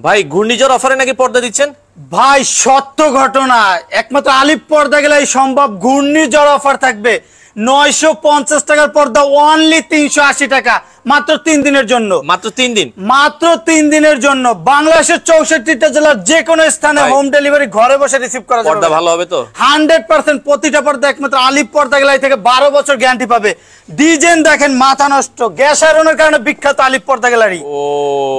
ভাই ঘূর্ণিঝড় অফারে নাকি পর্দা দিচ্ছেন? ভাই সত্য ঘটনা, একমাত্র আলিফ পর্দা গেলেই সম্ভব। ঘূর্ণিঝড় অফার থাকবে 950 টাকার পর্দা অনলি 380 টাকা, মাত্র 3 দিনের জন্য। মাত্র 3 দিন, মাত্র 3 দিনের জন্য বাংলাদেশের 64টা জেলার যে কোনো স্থানে হোম ডেলিভারি ঘরে বসে রিসিভ করা যাবে। পর্দা ভালো হবে তো 100%। প্রতিটা পর্দা একমাত্র আলিফ পর্দা গেলাই থেকে 12 বছর গ্যারান্টি পাবে। ডিজাইন দেখেন মাথা নষ্ট, গ্যাস আয়রনের কারণে বিখ্যাত আলিফ পর্দা গ্যালারি।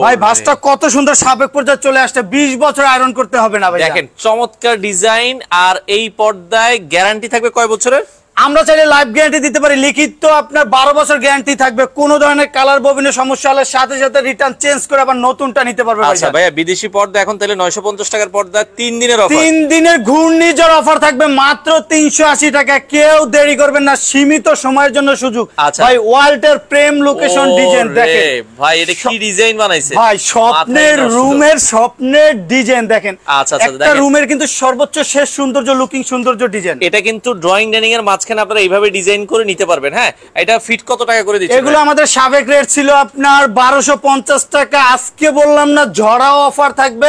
ভাই ভাসটা কত সুন্দর, সাবেক পর্যায়ে চলে আসছে, 20 বছর আয়রন করতে হবে না ভাই। দেখেন চমৎকার ডিজাইন। আর এই পর্দায় গ্যারান্টি থাকবে কয় বছরের? আমরা চাইলে লাইফ গ্যারান্টি দিতে পারি, লিখিত আপনার 12 বছর গ্যারান্টি থাকবে। কোন ধরনের কালার ববিনের সমস্যা হলে সাথে সাথে রিটার্ন চেঞ্জ করে আবার নতুনটা নিতে পারবে। আচ্ছা ভাইয়া, বিদেশি পর্দা এখন তাহলে 950 টাকার পর্দা 3 দিনের অফার। 3 দিনের ঘূর্ণিঝড় অফার থাকবে মাত্র 380 টাকা। কেউ দেরি করবেন না, সীমিত সময়ের জন্য সুযোগ। ভাই ওয়াল্টার প্রেম লোকেশন ডিজাইন দেখেন ভাই, এটা কি ডিজাইন বানাইছে ভাই, স্বপ্নের রুমের স্বপ্নের ডিজাইন দেখেন। আচ্ছা আচ্ছা, একটা রুমের কিন্তু সর্বোচ্চ শেষ সৌন্দর্য লুকিং সৌন্দর্য ডিজাইন। এটা কিন্তু ড্রয়িং ডাইনিং এর মাঝখানে আপনারা এইভাবে ডিজাইন করে নিতে পারবেন। হ্যাঁ, এটা ফিট কত টাকা করে দিচ্ছেন? এগুলো আমাদের সাবেক রেট ছিল আপনার 1250 টাকা, আজকে বললাম না ঝড়া অফার থাকবে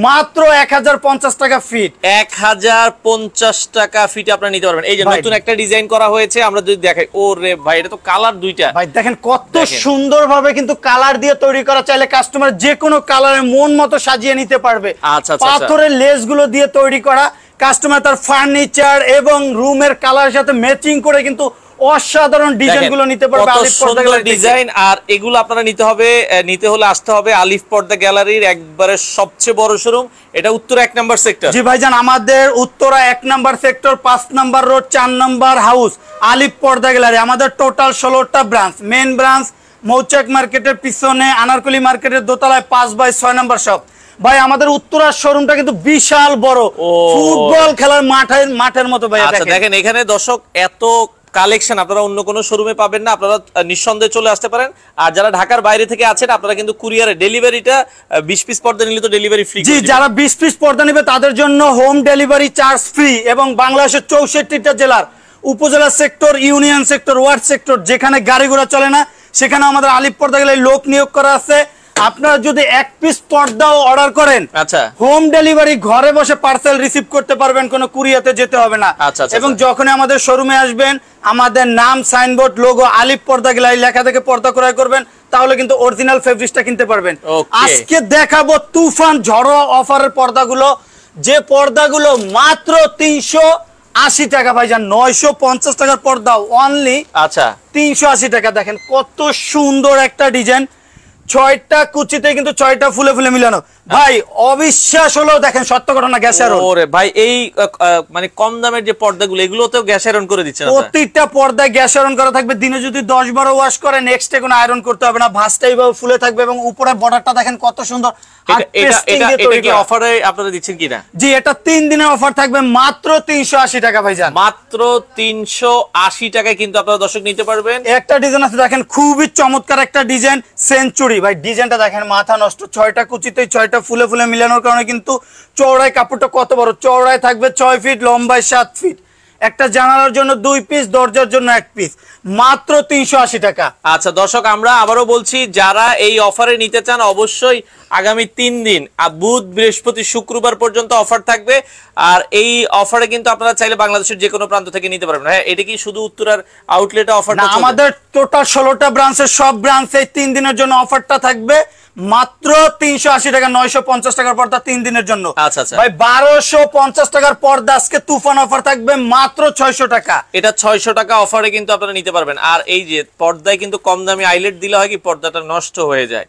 মাত্র 1050 টাকা ফিট। 1050 টাকা ফিট আপনারা নিতে পারবেন। এই যে নতুন একটা ডিজাইন করা হয়েছে, আমরা যদি দেখাই, ওরে ভাই এটা তো কালার দুইটা। ভাই দেখেন কত সুন্দরভাবে কিন্তু কালার দিয়ে তৈরি করা, চাইলে কাস্টমার যে কোনো কালারে মন মতো সাজিয়ে নিতে পারবে। আচ্ছা আচ্ছা, পাথরের লেস গুলো দিয়ে তৈরি করা, কাস্টমার তার ফার্নিচার এবং রুমের কালারের সাথে ম্যাচিং করে কিন্তু অসাধারণ ডিজাইন গুলো নিতে পারবে আলিফ পর্দা গ্যালারি ডিজাইন। আর এগুলো আপনারা নিতে হলে আসতে হবে আলিফ পর্দা গ্যালারির একবারে সবচেয়ে বড় শোরুম। এটা উত্তরা 1 নাম্বার সেক্টর। জি ভাইজান, আমাদের Uttara 1 number sector, 5 number road, 4 number house, আলিফ পর্দা গ্যালারি। আমাদের টোটাল 16টা ব্রাঞ্চ। মেইন ব্রাঞ্চ মৌচাক মার্কেটের পিছনে, আনারকলি মার্কেটের দোতলায় 5/6 নাম্বার শপ। ভাই আমাদের উত্তরার শোরুমটা কিন্তু বিশাল বড়, ফুটবল খেলার মাঠের মতো ভাই। আচ্ছা দেখেন, এখানে দর্শক এত কালেকশন আপনারা অন্য কোনো শোরুমে পাবেন না। আপনারা নিঃসন্দেহে চলে আসতে পারেন। আর যারা ঢাকার বাইরে থেকে আছেন, আপনারা কিন্তু কুরিয়ারে ডেলিভারিটা 20 পিস পর্দা নিলে তো ডেলিভারি ফ্রি। জি, যারা 20 পিস পর্দা নেবে তাদের জন্য হোম ডেলিভারি চার্জ ফ্রি। এবং বাংলাদেশের 64টা জেলার উপজেলা sector, union sector, word sector, যেখানে গাড়ি ঘোড়া চলে না, সেখানে আমাদের আলিফ পর্দা গ্যালারি লোক নিয়োগ করা আছে। আপনারা যদি 1 পিস পর্দাও অর্ডার করেন, আচ্ছা, হোম ডেলিভারি ঘরে বসে পার্সেল রিসিভ করতে পারবেন, কোনো কুরিয়াতে যেতে হবে না। এবং যখন আমাদের শোরুমে আসবেন, আমাদের নাম, সাইনবোর্ড, লোগো আলিফ পর্দা গ্যালারি লেখা থেকে পর্দা ক্রয় করবেন, তাহলে কিন্তু অরিজিনাল ফেব্রিক্সটা কিনতে পারবেন। আজকে দেখাবো তুফান ঝড়ো অফারের পর্দাগুলো, যে পর্দাগুলো মাত্র 380 টাকা ভাইজান। 950 টাকার পর্দা অনলি, আচ্ছা 380 টাকা। দেখেন কত সুন্দর একটা ডিজাইন, 6টা কুচিতে কিন্তু 6টা ফুলে ফুলে মিলানো। ভাই অবিশ্বাস হলো, দেখেন সত্য ঘটনা, গ্যাস আয়রন। ওরে ভাই, এই মানে কম দামের যে পর্দাগুলো, এগুলোতেও গ্যাস আয়রন করে দিচ্ছেন? প্রত্যেকটা পর্দায় গ্যাস আয়রন করা থাকবে। দিনে যদি 10-12 ওয়াশ করে, নেক্সট ডে কোনো আয়রন করতে হবে না। ভাঁজটা এইভাবে ফুলে থাকবে এবং উপরে বর্ডারটা দেখেন কত সুন্দর। এটা কি অফারে আপনারা দিচ্ছেন কিনা? জি, এটা 3 দিনের অফার থাকবে মাত্র 380 টাকা ভাইজান। মাত্র 380 টাকায় কিন্তু আপনারা দর্শক নিতে পারবেন। একটা ডিজাইন আছে দেখেন, খুবই চমৎকার একটা ডিজাইন, সেঞ্চুরি। ভাই ডিজাইনটা দেখেন মাথা নষ্ট, 6টা কুচিতে 6টা ফুলে ফুলে মিলানোর কারণে কিন্তু চওড়ায় কাপড়টা কত বড়, চওড়ায় থাকবে 6 ফিট, লম্বায় 7 ফিট। একটা জানালার জন্য 2 পিস, দরজার জন্য 1 পিস, মাত্র 380 টাকা। আচ্ছা দর্শক, আমরা আবারও বলছি, যারা এই অফারে নিতে চান অবশ্যই আগামী 3 দিন, বুধ, বৃহস্পতি, শুক্রবার পর্যন্ত অফার থাকবে। আর এই অফারে কিন্তু আপনারা চাইলে বাংলাদেশের যে কোনো প্রান্ত থেকে নিতে পারবেন। হ্যাঁ, এটা কি শুধু উত্তরার আউটলেটে অফার? না, আমাদের টোটাল 16টা ব্রাঞ্চের সব ব্রাঞ্চে 3 দিনের জন্য অফারটা থাকবে মাত্র 380 টাকা। 950 টাকার পর্দা 3 দিনের জন্য। আচ্ছা আচ্ছা ভাই, 1250 টাকার পর্দা আজকে তুফান অফার থাকবে মাত্র 600 টাকা। এটা 600 টাকা অফারে কিন্তু আপনারা নিতে পারবেন। আর এই যে পর্দায় কিন্তু কম দামি আইলেট দিলে হয় কি, পর্দাটা নষ্ট হয়ে যায়।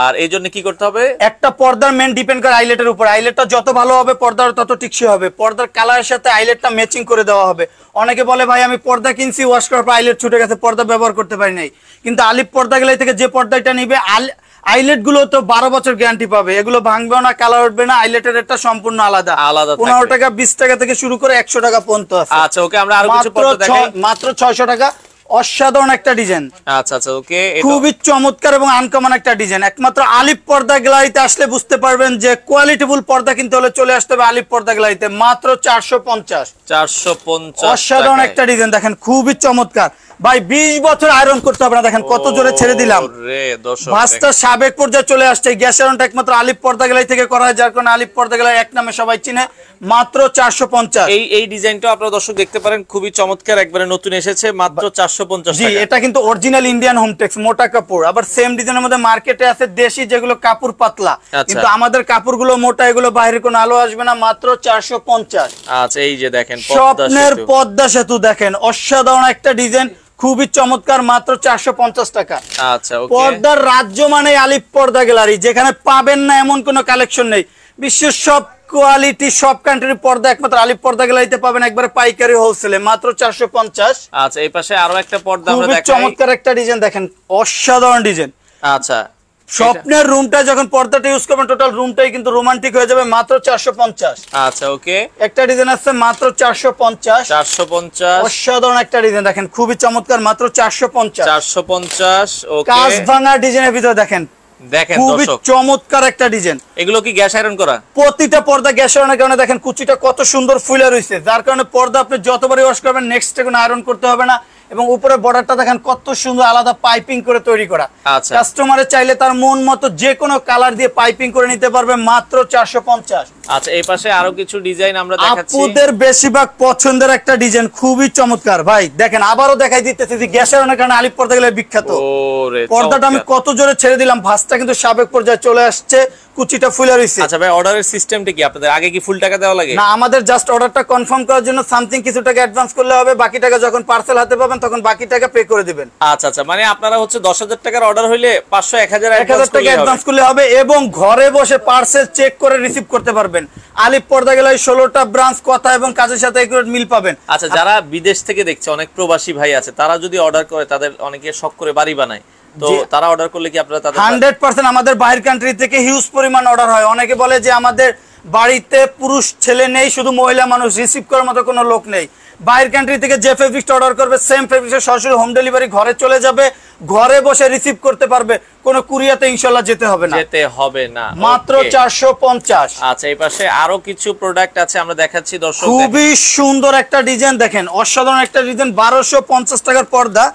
আর এই জন্য কি করতে হবে, একটা পর্দার মেন ডিপেন্ড করে আইলেটের উপর। আইলেটটা যত ভালো হবে, পর্দার তত টিকসই হবে। পর্দার কালারের সাথে আইলেটটা ম্যাচিং করে দেওয়া হবে। অনেকে বলে ভাই আমি পর্দা কিনছি, ওয়াশ করার পর আইলেট ছুটে গেছে, পর্দা ব্যবহার করতে পারি নাই। কিন্তু আলিফ পর্দা গ্যালারি থেকে যে পর্দাটা নিবে, আইলেট গুলো তো 12 বছর গ্যারান্টি পাবে। এগুলো ভাঙবে না, কালার উঠবে না। আইলেটের রেটটা সম্পূর্ণ আলাদা 15 টাকা, 20 টাকা থেকে শুরু করে 100 টাকা পর্যন্ত আছে। আচ্ছা ওকে, আমরা আরো কিছু পর্দা দেখাই। মাত্র 600 টাকা অসাধারণ একটা ডিজাইন। আচ্ছা আচ্ছা ওকে, খুবই চমৎকার এবং আনকমন একটা ডিজাইন। একমাত্র আলিফ পর্দা গ্যালারিতে আসলে বুঝতে পারবেন যে কোয়ালিটিফুল পর্দা কিনতে হলে চলে আসতে হবে আলিফ পর্দা গ্যালারিতে, মাত্র 450। 450 অসাধারণ একটা ডিজাইন, দেখেন খুবই চমৎকার ভাই। 20 বছর আয়রন করতে হবে না, দেখেন কত জোরে ছেড়ে দিলাম। ভাঁজটা সাবেক পর্যায়ে চলে আসছে। গ্যাস আয়রনটা একমাত্র আলিফ পর্দা গ্যালারি থেকে করা হয়, যার কারণে আলিফ পর্দা গ্যালারি এক নামে সবাই চিনে, মাত্র 450। এই ডিজাইনটা আপনারা দর্শক দেখতে পারেন, খুবই চমৎকার, একবারে নতুন এসেছে, মাত্র 450 জি। টাকা। এটা কিন্তু অরিজিনাল ইন্ডিয়ান হোমটেক্স মোটা কাপড়। আবার সেম ডিজাইনের মধ্যে মার্কেটে আছে দেশি যেগুলো কাপড় পাতলা, কিন্তু আমাদের কাপড়গুলো মোটা, এগুলো বাইরে কোনো আলো আসবে না, মাত্র 450। আচ্ছা এই যে দেখেন স্বপ্নের পদ্মা সেতু, দেখেন অসাধারণ একটা ডিজাইন, খুবই চমৎকার, মাত্র 450 টাকা। আচ্ছা ওকে। পর্দার রাজ্য মানে আলিফ পর্দা গ্যালারি, যেখানে পাবেন না এমন কোনো কালেকশন নেই। বিশ্বের সব কোয়ালিটি সব কান্ট্রির পর্দা একমাত্র আলিফ পর্দা গ্যালারিতে পাবেন, একবারে পাইকারি হোলসেলে, মাত্র 450। আচ্ছা এই পাশে আরো একটা পর্দা আমরা দেখাই, চমৎকার একটা ডিজাইন, দেখেন অসাধারণ ডিজাইন। আচ্ছা স্বপ্নের রুমটা যখন পর্দাটা ইউজ করবেন টোটাল রুমটাই কিন্তু রোমান্টিক হয়ে যাবে, মাত্র 450। আচ্ছা ওকে। একটা ডিজাইন আছে মাত্র 450। 450 অসাধারণ একটা ডিজাইন, দেখেন খুবই চমৎকার, মাত্র 450। 450 ওকে। কাজ ভাঙা ডিজাইনের ভিতরে দেখেন খুবই চমৎকার একটা ডিজাইন। এগুলো কি গ্যাস আয়রন করা? প্রতিটা পর্দা গ্যাস আয়রনের কারণে দেখেন কুচিটা কত সুন্দর ফুলে রয়েছে, যার কারণে পর্দা আপনি যতবারই ওয়াশ করবেন নেক্সট ডে কোনো আয়রন করতে হবে না। এবং উপরে বর্ডারটা দেখেন কত সুন্দর আলাদা পাইপিং করে তৈরি করা। আচ্ছা কাস্টমারের চাইলে তার মন মতো যে কোনো কালার দিয়ে পাইপিং করে নিতে পারবে, মাত্র 450। আচ্ছা এই পাশে আরো কিছু ডিজাইন আমরা দেখাচ্ছি, আপুদের বেশিরভাগ পছন্দের একটা ডিজাইন, খুবই চমৎকার ভাই। দেখেন আবারও দেখাই দিতেছি যে গ্যাস আয়রনের কারণে আলিফ পর্দা গেলে বিখ্যাত। পর্দাটা আমি কত জোরে ছেড়ে দিলাম, ভাঁজটা কিন্তু সাবেক পর্যায়ে চলে আসছে, কুচিটা ফুলে রয়েছে। আচ্ছা ভাই অর্ডারের সিস্টেমটা কি আপনাদের? আগে কি ফুল টাকা দেওয়া লাগে? না, আমাদের জাস্ট অর্ডারটা কনফার্ম করার জন্য সামথিং কিছু টাকা অ্যাডভান্স করলে হবে, বাকি টাকা যখন পার্সেল হাতে পাবেন তখন বাকি টাকা পে করে দিবেন। আচ্ছা আচ্ছা, মানে আপনারা হচ্ছে 10,000 টাকার অর্ডার হইলে 500 1000 টাকা অ্যাডভান্স করলে হবে, এবং ঘরে বসে পার্সেল চেক করে রিসিভ করতে পারবেন। আলিফ পর্দা গেলে 16টা ব্রাঞ্চ, কথা এবং কাজের সাথে একুরেট মিল পাবেন। আচ্ছা যারা বিদেশ থেকে দেখছে, অনেক প্রবাসী ভাই আছে, তারা যদি অর্ডার করে, তাদের অনেকে শখ করে বাড়ি বানায়, তো তারা অর্ডার করলে কি আপনারা তাদের 100% আমাদের বাইরের কান্ট্রি থেকে হিউজ পরিমাণ অর্ডার হয়। অনেকে বলে যে আমাদের বাড়িতে পুরুষ ছেলে নেই, শুধু মহিলা মানুষ, রিসিভ করার মতো কোনো লোক নেই। বাইরের কান্ট্রি থেকে যে ফেব্রিক্সটা অর্ডার করবে সেম ফেব্রিক্সের সরাসরি হোম ডেলিভারি ঘরে চলে যাবে, ঘরে বসে রিসিভ করতে পারবে, কোনো কুরিয়াতে ইনশাআল্লাহ যেতে হবে না, মাত্র 450। আচ্ছা এই পাশে আরো কিছু প্রোডাক্ট আছে আমরা দেখাচ্ছি দর্শক, খুবই সুন্দর একটা ডিজাইন, দেখেন অসাধারণ একটা ডিজাইন, 1250 টাকার পর্দা,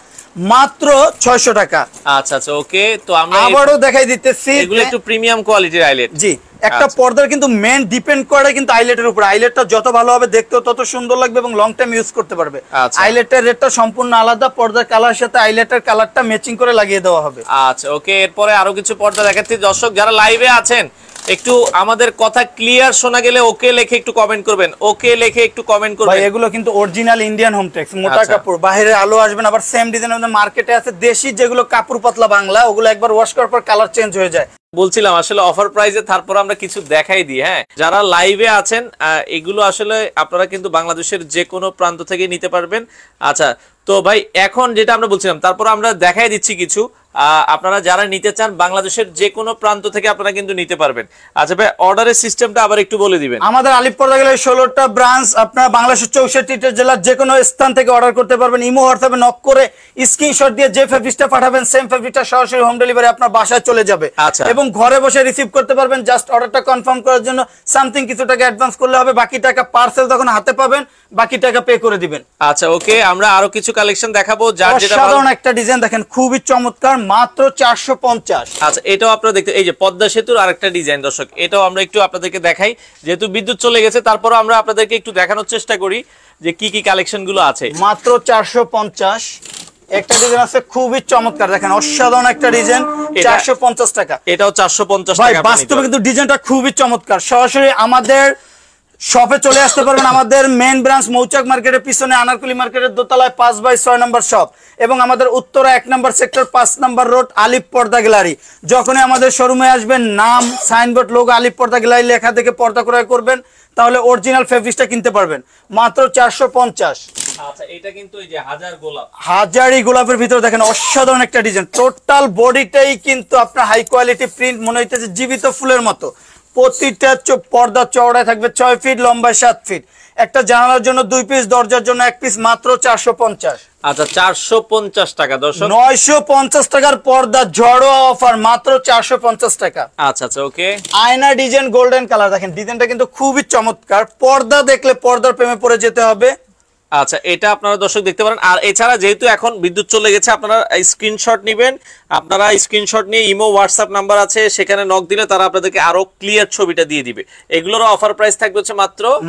মাত্র 600 টাকা। আচ্ছা আচ্ছা ওকে। তো আমরা আবারও দেখাই দিতেছি, এগুলো একটু প্রিমিয়াম কোয়ালিটির আইলেট। জি, একটা পর্দার কিন্তু মেন ডিপেন্ড করে কিন্তু আইলেটের উপর। আইলেটটা যত ভালো হবে দেখতেও তত সুন্দর লাগবে এবং লং টাইম ইউজ করতে পারবে। আইলেটের রেটটা সম্পূর্ণ আলাদা, পর্দার কালার সাথে আইলেটের কালারটা ম্যাচিং করে লাগিয়ে দেওয়া হবে। আচ্ছা ওকে। এরপরে আরো কিছু পর্দা দেখাচ্ছি দর্শক, যারা লাইভে আছেন একটু আমাদের কথা ক্লিয়ার শোনা গেলে ওকে লিখে একটু কমেন্ট করবেন, ওকে লিখে একটু কমেন্ট করবেন। ভাই এগুলো কিন্তু অরিজিনাল ইন্ডিয়ান হোমটেক্স মোটা কাপড়, বাইরে আলো আসবে না। আবার সেম ডিজাইনের মধ্যে মার্কেটে আছে দেশি যেগুলো কাপড় পাতলা বাংলা, ওগুলো একবার ওয়াশ করার পর কালার চেঞ্জ হয়ে যায়। বলছিলাম আসলে অফার প্রাইসে, তারপর আমরা কিছু দেখাই দিই। হ্যাঁ, যারা লাইভে আছেন এগুলো আসলে আপনারা কিন্তু বাংলাদেশের যে কোনো প্রান্ত থেকে নিতে পারবেন। আচ্ছা তো ভাই এখন যেটা আমরা বলছিলাম, তারপর আমরা দেখাই দিচ্ছি কিছু, আপনারা যারা নিতে চান বাংলাদেশের যে কোনো প্রান্ত থেকে আপনারা কিন্তু নিতে পারবেন। আচ্ছা ভাই অর্ডারের সিস্টেমটা আবার একটু বলে দিবেন। আমাদের আলিফ পর্দা গেলে 16টা ব্রাঞ্চ, আপনারা বাংলাদেশের 64টা জেলার যে কোনো স্থান থেকে অর্ডার করতে পারবেন। ইমো হোয়াটসঅ্যাপে নক করে স্ক্রিনশট দিয়ে যে ফেব্রিক্সটা পাঠাবেন সেম ফেব্রিকটা সরাসরি হোম ডেলিভারি আপনার বাসায় চলে যাবে। আচ্ছা, এবং ঘরে বসে রিসিভ করতে পারবেন। জাস্ট অর্ডারটা কনফার্ম করার জন্য সামথিং কিছু টাকা অ্যাডভান্স করলে হবে, বাকি টাকা পার্সেল যখন হাতে পাবেন বাকি টাকা পে করে দিবেন। আচ্ছা ওকে, আমরা আরো কিছু কালেকশন দেখাবো, যার যেটা সাধারণ একটা ডিজাইন দেখেন খুবই চমৎকার, মাত্র 450। আচ্ছা এটাও আপনারা দেখতে, এই যে পদ্মা সেতুর আরেকটা ডিজাইন দর্শক, এটাও আমরা একটু আপনাদেরকে দেখাই। যেহেতু বিদ্যুৎ চলে গেছে তারপরও আমরা আপনাদেরকে একটু দেখানোর চেষ্টা করি যে কি কি কালেকশন গুলো আছে। মাত্র 450। একটা ডিজাইন আছে খুবই চমৎকার, দেখেন অসাধারণ একটা ডিজাইন, 450 টাকা। এটাও 450 ভাই টাকা। বাস্তবে কিন্তু ডিজাইনটা খুবই চমৎকার। সরাসরি আমাদের শপে চলে আসতে পারবেন। আমাদের মেইন ব্রাঞ্চ মৌচাক মার্কেটের পিছনে আনারকুলি মার্কেটের দোতলায় 5/6 নম্বর শপ, এবং আমাদের উত্তরা 1 নম্বর সেক্টর 5 নম্বর রোড আলিফ পর্দা গ্যালারি। যখনই আমাদের শোরুমে আসবেন নাম সাইনবোর্ড লোগো আলিফ পর্দা গ্যালারি লেখা থেকে পর্দা ক্রয় করবেন, তাহলে অরিজিনাল ফেব্রিক্সটা কিনতে পারবেন মাত্র 450। আচ্ছা এটা কিন্তু এই যে হাজারি গোলাপের ভিতরে দেখেন অসাধারণ একটা ডিজাইন, টোটাল বডিটাই কিন্তু আপনার হাই কোয়ালিটি প্রিন্ট, মনে হইতেছে জীবিত ফুলের মতো। প্রতিটা পর্দা চওড়ায় থাকবে 6 ফিট, লম্বায় 7 ফিট। একটা জানালার জন্য 2 পিস, দরজার জন্য 1 পিস, মাত্র 450। আচ্ছা 450 টাকা দর্শক। 950 টাকার পর্দা ঝড়োয়া অফার, মাত্র 450 টাকা। আচ্ছা আচ্ছা ওকে। আয়না ডিজাইন গোল্ডেন কালার, দেখেন ডিজাইনটা কিন্তু খুবই চমৎকার। পর্দা দেখলে পর্দার প্রেমে পড়ে যেতে হবে। আচ্ছা এটা আপনারা দর্শক দেখতে পারেন। আর এছাড়া যেহেতু এখন বিদ্যুৎ চলে গেছে, আপনারা স্ক্রিনশট নেবেন। আপনারা স্ক্রিনশট নিয়ে ইমো হোয়াটসঅ্যাপ নাম্বার আছে, সেখানে নক দিলে তারা আপনাদেরকে আরো ক্লিয়ার ছবিটা দিয়ে দিবে। এগুলোর অফার প্রাইস থাকবে হচ্ছে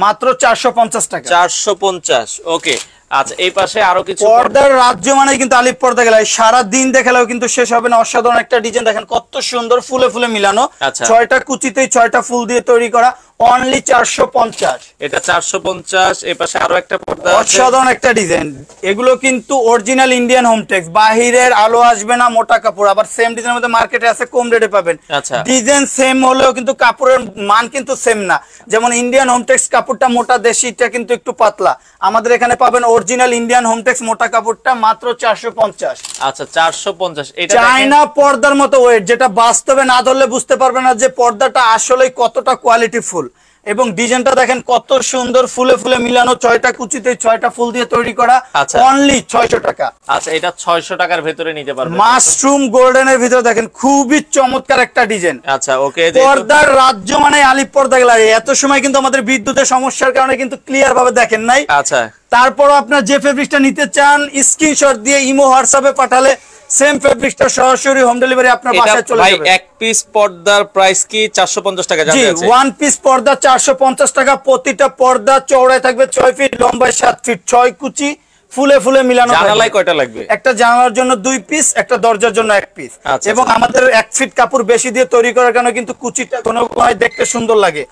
মাত্র 450 টাকা। 450 ওকে। আচ্ছা এই পাশে আরো কিছু পর্দার রাজ্য মানে কিন্তু আলিপ পর্দা গেলে সারা দিন দেখালেও কিন্তু শেষ হবে না। অসাধারণ একটা ডিজাইন, দেখেন কত সুন্দর ফুলে ফুলে মিলানো। আচ্ছা 6টা কুচিতে 6টা ফুল দিয়ে তৈরি করা, অনলি 450। এটা 450। এই পাশে আরো একটা পর্দা আছে, অসাধারণ একটা ডিজাইন। এগুলো কিন্তু অরিজিনাল ইন্ডিয়ান হোমটেক্স, বাহিরের আলো আসবে না, মোটা কাপড়। আবার সেম ডিজাইনের মধ্যে মার্কেটে আছে, কম রেটে পাবেন। আচ্ছা ডিজাইন সেম হলেও কিন্তু কাপড়ের মান কিন্তু সেম না। যেমন ইন্ডিয়ান হোমটেক্স কাপড়টা মোটা, দেশিটা কিন্তু একটু পাতলা। আমাদের এখানে পাবেন অরিজিনাল ইন্ডিয়ান হোমটেক্স মোটা কাপড়টা মাত্র 450। আচ্ছা 450। এটা চায়না পর্দার মতো ওয়েট, যেটা বাস্তবে না ধরলে বুঝতে পারবে না যে পর্দাটা আসলে কতটা কোয়ালিটি ফুল। এবং ডিজাইনটা দেখেন কত সুন্দর, ফুলে ফুলে মিলানো, 6টা কুচিতে 6টা ফুল দিয়ে তৈরি করা, অনলি 600 টাকা। আচ্ছা এটা 600 টাকার ভিতরে নিতে পারবেন। মাশরুম গোল্ডেনের ভিতরে দেখেন খুবই চমৎকার একটা ডিজাইন। আচ্ছা ওকে। পর্দার রাজ্য মানে আলিপ পর্দা গ্যালারি। এত সময় কিন্তু আমাদের বিদ্যুতের সমস্যার কারণে কিন্তু ক্লিয়ার ভাবে দেখেন নাই। আচ্ছা তারপর আপনার যে ফেব্রিকটা নিতে চান স্ক্রিনশট দিয়ে ইমো হোয়াটসঅ্যাপে পাঠালে সেম ফেব্রিকটা সরাসরি হোম ডেলিভারি আপনার বাসায় চলে যাবে। ভাই এক পিস পর্দার প্রাইস কি 450 টাকা জানতে আছে? জি, ওয়ান পিস পর্দা 450 টাকা। প্রতিটা পর্দা চওড়ায় থাকবে 6 ফিট, লম্বায় 7 ফিট, 6 কুচি ফুলে ফুলে মিলানো। জানালায় কয়টা লাগবে? একটা জানালার জন্য 2 পিস, একটা দরজার জন্য 1 পিস। এবং আমাদের 1 ফিট কাপড় বেশি দিয়ে তৈরি করার কারণে কিন্তু কুচিটা কোনো কোনায় দেখতে সুন্দর লাগে।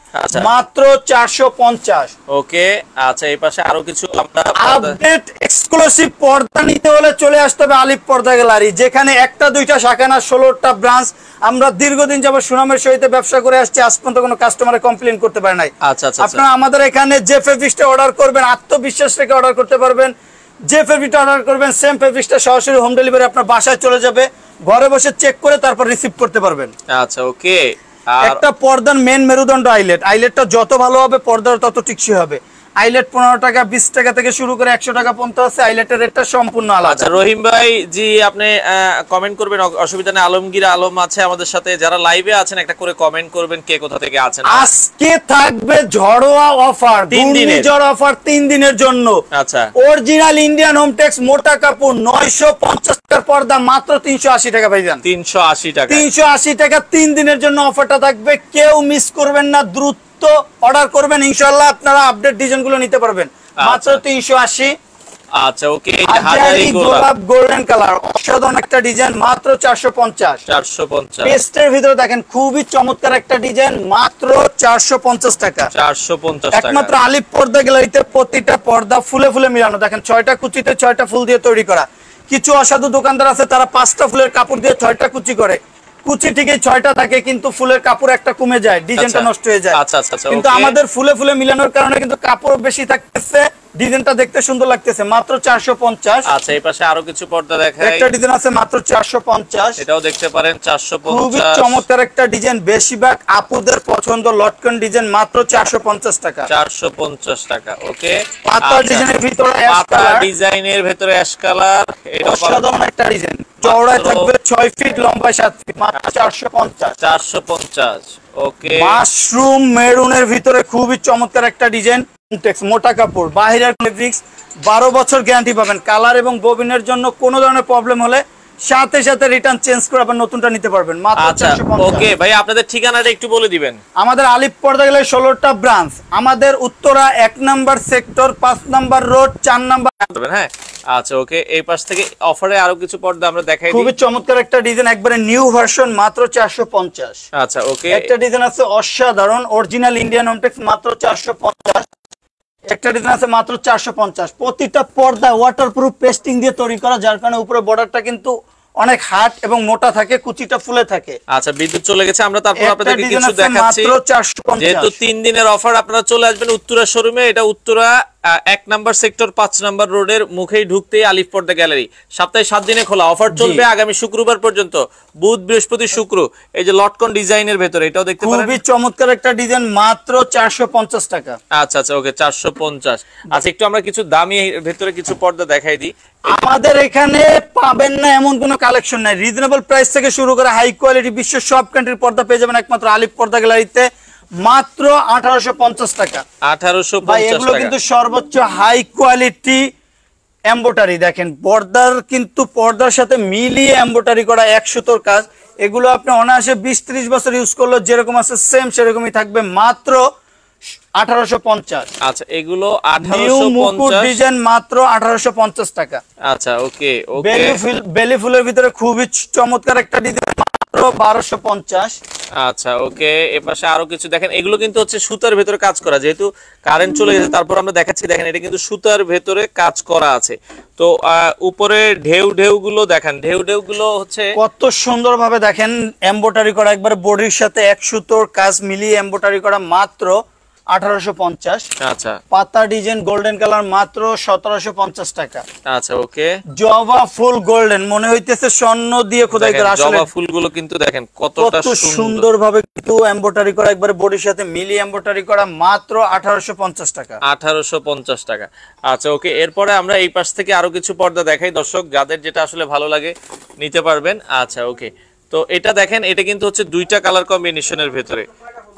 মাত্র 450। ওকে। আচ্ছা এই পাশে আরো কিছু আমরা আপডেট এক্সক্লুসিভ পর্দা নিতে হলে চলে আসতে হবে আলিপ পর্দা গ্যালারি, যেখানে একটা দুইটা শাখা না 16টা ব্রাঞ্চ। আমরা দীর্ঘদিন যাবত সুনামের সহিত ব্যবসা করে আসছি, আজ পর্যন্ত কোনো কাস্টমারে কমপ্লেইন করতে পারে নাই। আচ্ছা আচ্ছা আপনারা আমাদের এখানে যে ফেব্রিকটা অর্ডার করবেন, আত্মবিশ্বাস রেখে অর্ডার করতে পারবেন। যে ফেব্রিকটা অর্ডার করবেন সেম ফেব্রিকটা সরাসরি হোম ডেলিভারি আপনার বাসায় চলে যাবে। ঘরে বসে চেক করে তারপর রিসিভ করতে পারবেন। আচ্ছা ওকে। একটা পর্দার মেন মেরুদণ্ড আইলেট। আইলেটটা যত ভালো হবে পর্দার তত টিকসই হবে। আইলেট 15 টাকা 20 টাকা থেকে শুরু করে 100 টাকা পর্যন্ত আছে। আইলেটের রেটটা সম্পূর্ণ আলাদা। আচ্ছা রহিম ভাই জি আপনি কমেন্ট করবেন, অসুবিধা নেই। আলমগীর আলম আছে আমাদের সাথে, যারা লাইভে আছেন একটা করে কমেন্ট করবেন কে কোথা থেকে আছেন। আজকে থাকবে ঝড়োয়া অফার, 3 দিনের ঝড় অফার 3 দিনের জন্য। আচ্ছা অরিজিনাল ইন্ডিয়ান হোমটেক্স মোটা কাপড় 950 টাকার পর্দা মাত্র 380 টাকা ভাইজান। 380 টাকা। 380 টাকা 3 দিনের জন্য অফারটা থাকবে, কেউ মিস করবেন না। দ্রুত অর্ডার করবেন, ইনশাআল্লাহ আপনারা আপডেট ডিজাইনগুলো নিতে পারবেন মাত্র 380। আচ্ছা ওকে। হাজারি গোলাপ গোল্ডেন কালার, অসাধারণ একটা ডিজাইন, মাত্র 450। 450 পেস্টের ভিতরে দেখেন খুবই চমৎকার একটা ডিজাইন, মাত্র 450 টাকা। 450 টাকা। একমাত্র আলিপ পর্দা গ্যালারিতে প্রতিটা পর্দা ফুলে ফুলে মিলানো। দেখেন 6টা কুচিতে 6টা ফুল দিয়ে তৈরি করা। কিছু অসাধু দোকানদার আছে তারা 5টা ফুলের কাপড় দিয়ে 6টা কুচি করে। কুচি ঠিকই 6টা থাকে কিন্তু ফুলের কাপড় একটা কমে যায়, ডিজাইনটা নষ্ট হয়ে যায়। আচ্ছা আচ্ছা। কিন্তু আমাদের ফুলে ফুলে মিলানোর কারণে কিন্তু কাপড় বেশি থাকতেছে, ডিজাইনটা দেখতে সুন্দর লাগতেছে, মাত্র 450। আচ্ছা এই পাশে আরো কিছু পর্দা দেখাই। একটা ডিজাইন আছে মাত্র 450। এটাও দেখতে পারেন 450। খুবই চমৎকার একটা ডিজাইন, বেশিরভাগ আপুদের পছন্দ লটকন ডিজাইন, মাত্র 450 টাকা। 450 টাকা ওকে। পাতা ডিজাইনের ভিতরে অ্যাশ পাতা কালার, ডিজাইনের ভিতরে অ্যাশ কালার, এটা অসাধারণ একটা ডিজাইন। চওড়ায় থাকবে 6 ফিট, লম্বায় 7 ফিট, মাত্র 450। 450 ওকে। মাশরুম মেরুনের ভিতরে খুবই চমৎকার একটা ডিজাইন, মোটা কাপড়, বাহিরের ফেব্রিক্স, 12 বছর গ্যারান্টি পাবেন। কালার এবং ববিনের জন্য কোনো ধরনের প্রবলেম হলে সাথে সাথে রিটার্ন চেঞ্জ করে আবার নতুনটা নিতে পারবেন, মাত্র 450। ওকে ভাই আপনাদের ঠিকানাটা একটু বলে দিবেন। আমাদের আলিপ পর্দা গেলে 16টা ব্রাঞ্চ। আমাদের Uttara 1 number sector, 5 number road, 4 number. হ্যাঁ আচ্ছা ওকে। এই পাশ থেকে অফারে আরো কিছু পর্দা আমরা দেখাই দিই। খুবই চমৎকার একটা ডিজাইন, একবারে নিউ ভার্সন, মাত্র 450। আচ্ছা ওকে। একটা ডিজাইন আছে অসাধারণ, অরিজিনাল ইন্ডিয়ান হোমটেক্স, মাত্র 450। একটা ডিজাইন আছে মাত্র 450। প্রতিটা পর্দা ওয়াটারপ্রুফ পেস্টিং দিয়ে তৈরি করা, যার কারণে উপরে বর্ডারটা কিন্তু অনেক হার্ড এবং মোটা থাকে, কুচিটা ফুলে থাকে। আচ্ছা বিদ্যুৎ চলে গেছে, আমরা তারপর আপনাদেরকে কিছু দেখাচ্ছি। যেহেতু 3 দিনের অফার, আপনারা চলে আসবেন উত্তরা শোরুমে। এটা উত্তরা 1 নাম্বার সেক্টর 5 নাম্বার রোডের মুখেই ঢুকতেই আলিফ পর্দা গ্যালারি। সপ্তাহে 7 দিনে খোলা, অফার চলবে আগামী শুক্রবার পর্যন্ত, বুধ বৃহস্পতি শুক্র। এই যে লটকন ডিজাইনের ভেতরে এটাও দেখতে পারেন, খুবই চমৎকার একটা ডিজাইন, মাত্র 450 টাকা। আচ্ছা আচ্ছা ওকে 450। আচ্ছা একটু আমরা কিছু দামি ভেতরে কিছু পর্দা দেখাই দিই। আমাদের এখানে পাবেন না এমন কোনো কালেকশন নাই, রিজনেবল প্রাইস থেকে শুরু করে হাই কোয়ালিটি বিশ্বের সব কান্ট্রির পর্দা পেয়ে যাবেন একমাত্র আলিফ পর্দা গ্যালারিতে, মাত্র 1850 টাকা। 1850 এগুলো টাকা কিন্তু সর্বোচ্চ হাই কোয়ালিটি এমব্রয়ডারি, দেখেন পর্দার কিন্তু পর্দার সাথে মিলিয়ে এমব্রয়ডারি করা 1 সুতোর কাজ। এগুলো আপনি অনায়াসে 20-30 বছর ইউজ করলে যেরকম আছে সেম সেরকমই থাকবে, মাত্র 1850। আচ্ছা এগুলো নিউ মুকুট 1850 ডিজাইন, মাত্র 1850 টাকা। আচ্ছা ওকে ওকে। বেলি ফুলের ভিতরে খুবই চমৎকার একটা ডিজাইন, মাত্র 1250। আচ্ছা ওকে। এপাশে আরো কিছু দেখেন, এগুলো কিন্তু হচ্ছে সুতার ভেতরে কাজ করা, যেহেতু কারেন্ট চলে গেছে তারপর আমরা দেখাচ্ছি। দেখেন এটা কিন্তু সুতার ভেতরে কাজ করা আছে। তো উপরে ঢেউ ঢেউ গুলো দেখেন, ঢেউ ঢেউ গুলো হচ্ছে কত সুন্দর ভাবে দেখেন এমব্রয়ডারি করা, একবার বডির সাথে 1 সুতোর কাজ মিলিয়ে এমব্রয়ডারি করা, মাত্র 1850। আচ্ছা পাতা ডিজাইন গোল্ডেন কালার, মাত্র 1750 টাকা। আচ্ছা ওকে। জবা ফুল গোল্ডেন, মনে হইতেছে স্বর্ণ দিয়ে খোদাই করা, আসলে জবা ফুলগুলো কিন্তু দেখেন কতটা সুন্দর ভাবে কিন্তু এমব্রয়ডারি করা, একবারে বডির সাথে মিলিয়ে এমব্রয়ডারি করা, মাত্র 1850 টাকা। 1850 টাকা। আচ্ছা ওকে। এরপরে আমরা এই পাশ থেকে আরো কিছু পর্দা দেখাই, দর্শক যাদের যেটা আসলে ভালো লাগে নিতে পারবেন। আচ্ছা ওকে। তো এটা দেখেন, এটা কিন্তু হচ্ছে 2টা কালার কম্বিনেশনের ভেতরে,